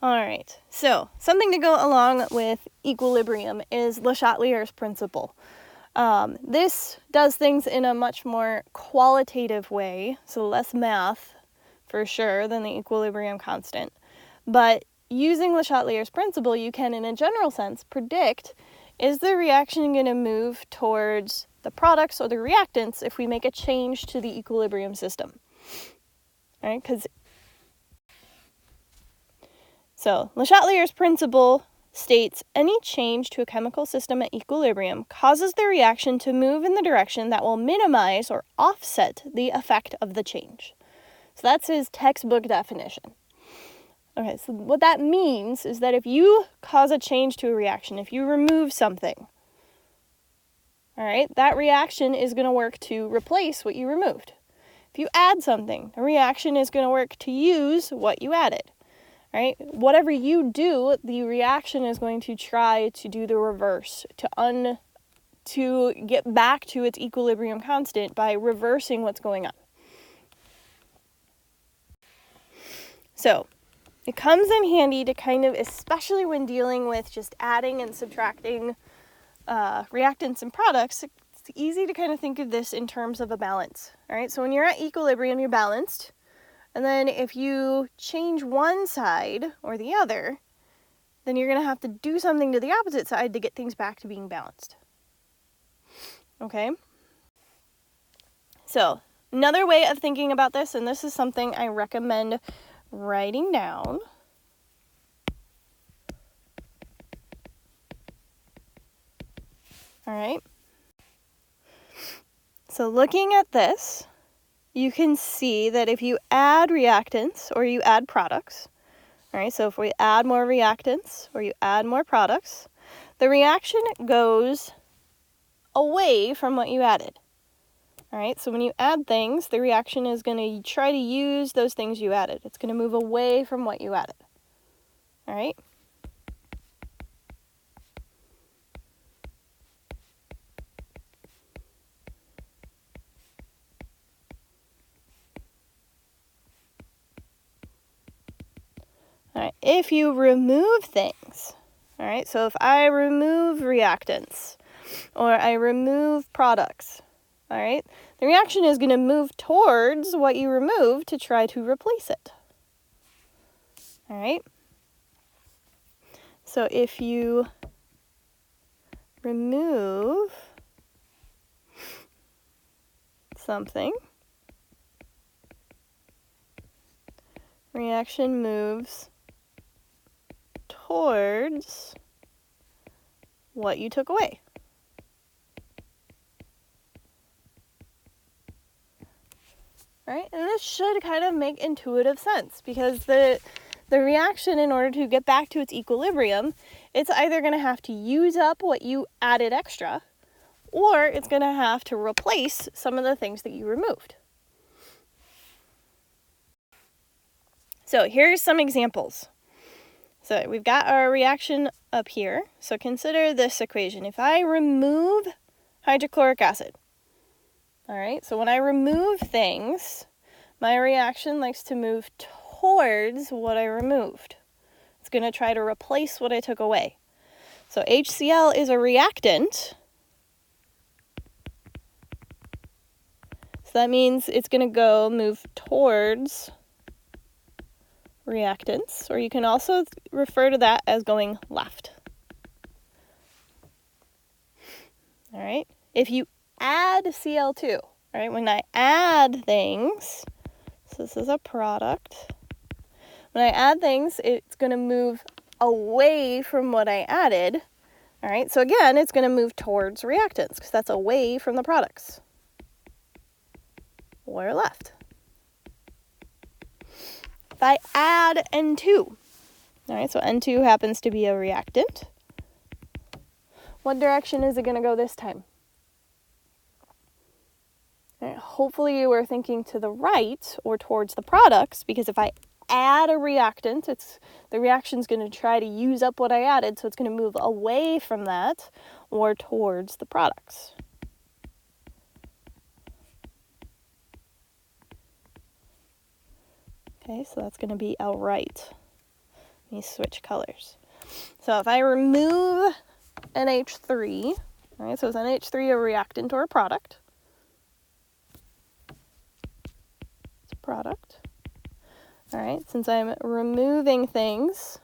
All right, so something to go along with equilibrium is Le Chatelier's principle. This does things in a much more qualitative way, so less math for sure than the equilibrium constant. But using Le Chatelier's principle, you can, in a general sense, predict, is the reaction going to move towards the products or the reactants if we make a change to the equilibrium system? All right, so Le Chatelier's principle states any change to a chemical system at equilibrium causes the reaction to move in the direction that will minimize or offset the effect of the change. So that's his textbook definition. Okay, so what that means is that if you cause a change to a reaction, if you remove something, all right, that reaction is going to work to replace what you removed. If you add something, the reaction is going to work to use what you added. Right? Whatever you do, the reaction is going to try to do the reverse, to get back to its equilibrium constant by reversing what's going on. So, it comes in handy to kind of, especially when dealing with just adding and subtracting reactants and products, it's easy to kind of think of this in terms of a balance. All right? So when you're at equilibrium, you're balanced. And then if you change one side or the other, then you're going to have to do something to the opposite side to get things back to being balanced. Okay? So, another way of thinking about this, and this is something I recommend writing down. All right? So, looking at this, you can see that if you add reactants or you add products, all right, so if we add more reactants or you add more products, the reaction goes away from what you added. All right, so when you add things, the reaction is going to try to use those things you added. It's going to move away from what you added. All right? All right, if you remove things, all right, so if I remove reactants or I remove products, all right, the reaction is going to move towards what you removed to try to replace it. All right, so if you remove something, reaction moves towards what you took away. Right? And this should kind of make intuitive sense because the reaction, in order to get back to its equilibrium, it's either going to have to use up what you added extra, or it's going to have to replace some of the things that you removed. So here's some examples. So we've got our reaction up here. So consider this equation. If I remove hydrochloric acid, all right, so when I remove things, my reaction likes to move towards what I removed. It's going to try to replace what I took away. So HCl is a reactant. So that means it's going to move towards reactants, or you can also refer to that as going left. All right, if you add Cl2, all right, when I add things, so this is a product, when I add things, it's going to move away from what I added. All right, so again, it's going to move towards reactants because that's away from the products, or left. If I add N2, all right, so N2 happens to be a reactant, what direction is it going to go this time? All right, hopefully you are thinking to the right or towards the products, because if I add a reactant, the reaction's going to try to use up what I added, so it's going to move away from that or towards the products. Okay, so that's going to be our right. Let me switch colors. So if I remove NH3, all right, so is NH3 a reactant or a product? It's a product. All right, since I'm removing things,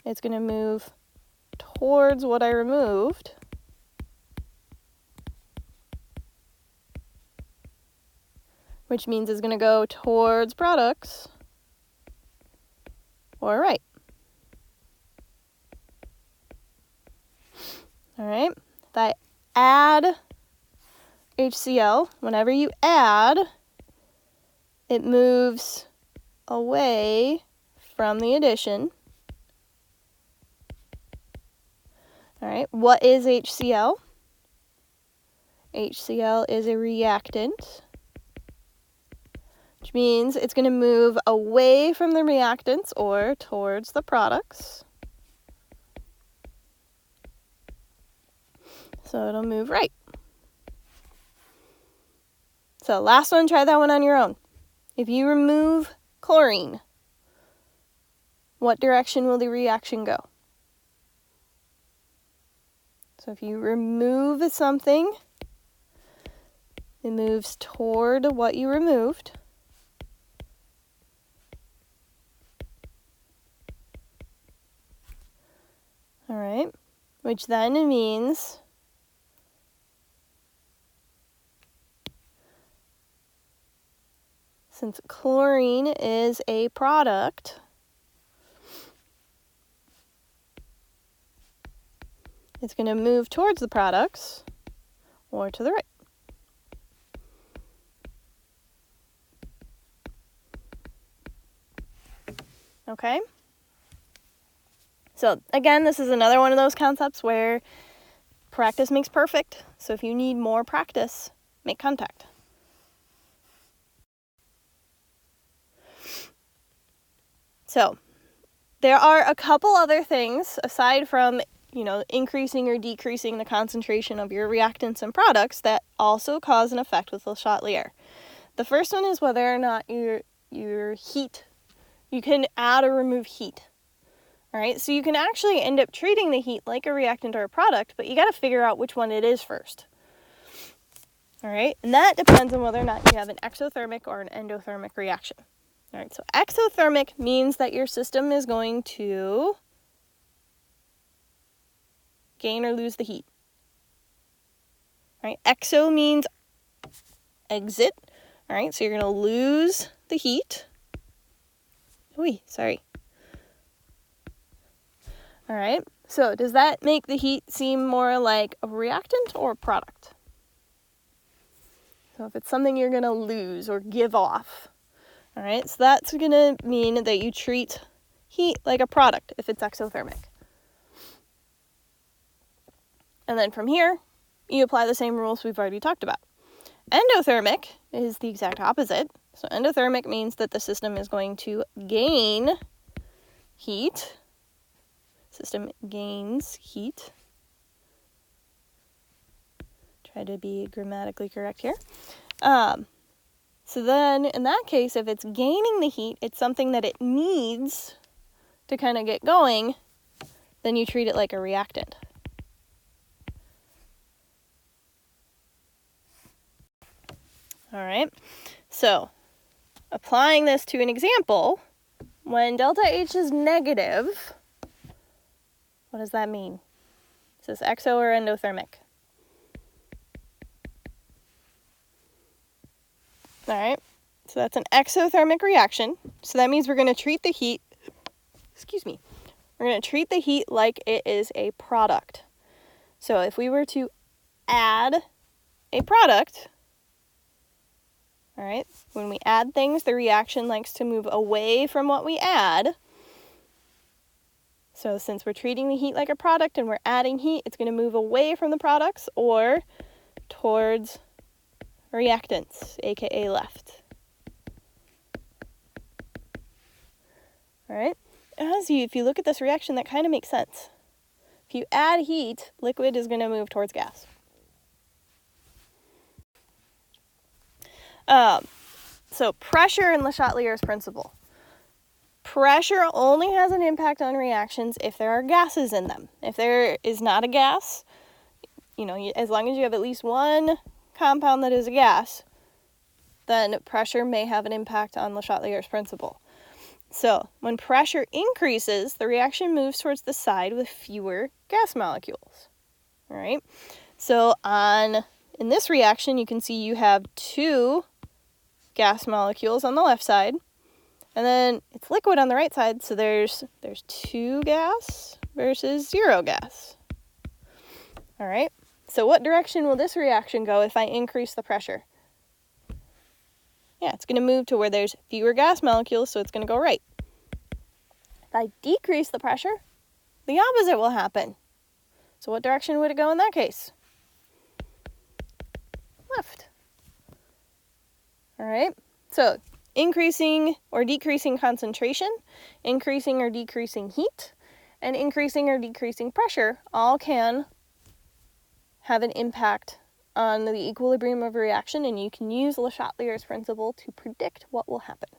it's going to move towards what I removed. Which means it's going to go towards products or right. All right, if I add HCl, whenever you add, it moves away from the addition. All right, what is HCl? HCl is a reactant, which means it's going to move away from the reactants or towards the products. So it'll move right. So last one, try that one on your own. If you remove chlorine, what direction will the reaction go? So if you remove something, it moves toward what you removed. All right, which then means since chlorine is a product, it's going to move towards the products or to the right. Okay? So again, this is another one of those concepts where practice makes perfect. So if you need more practice, make contact. So there are a couple other things aside from, increasing or decreasing the concentration of your reactants and products that also cause an effect with Le Chatelier. The first one is whether or not your heat, you can add or remove heat. All right, so you can actually end up treating the heat like a reactant or a product, but you got to figure out which one it is first. All right, and that depends on whether or not you have an exothermic or an endothermic reaction. All right, so exothermic means that your system is going to gain or lose the heat. All right, exo means exit. All right, so you're going to lose the heat. Sorry. All right, so does that make the heat seem more like a reactant or a product? So if it's something you're going to lose or give off, all right, so that's going to mean that you treat heat like a product if it's exothermic. And then from here, you apply the same rules we've already talked about. Endothermic is the exact opposite. So endothermic means that the system is going to gain heat. System gains heat. Try to be grammatically correct here. So then, in that case, if it's gaining the heat, it's something that it needs to kind of get going, then you treat it like a reactant. All right, so applying this to an example, when delta H is negative, what does that mean? Is this exo or endothermic? All right, so that's an exothermic reaction. So that means we're going to treat the heat, we're going to treat the heat like it is a product. So if we were to add a product, all right, when we add things, the reaction likes to move away from what we add. So since we're treating the heat like a product and we're adding heat, it's going to move away from the products or towards reactants, aka left. All right, if you look at this reaction, that kind of makes sense. If you add heat, liquid is going to move towards gas. So pressure in Le Chatelier's principle. pressure only has an impact on reactions if there are gases in them. If there is not a gas, as long as you have at least one compound that is a gas, then pressure may have an impact on Le Chatelier's principle. So when pressure increases, the reaction moves towards the side with fewer gas molecules. All right. So in this reaction, you can see you have 2 gas molecules on the left side, and then it's liquid on the right side, so there's 2 gas versus 0 gas. All right. So what direction will this reaction go if I increase the pressure? Yeah, it's going to move to where there's fewer gas molecules, so it's going to go right. If I decrease the pressure, the opposite will happen. So what direction would it go in that case? Left. All right, so increasing or decreasing concentration, increasing or decreasing heat, and increasing or decreasing pressure all can have an impact on the equilibrium of a reaction, and you can use Le Chatelier's principle to predict what will happen.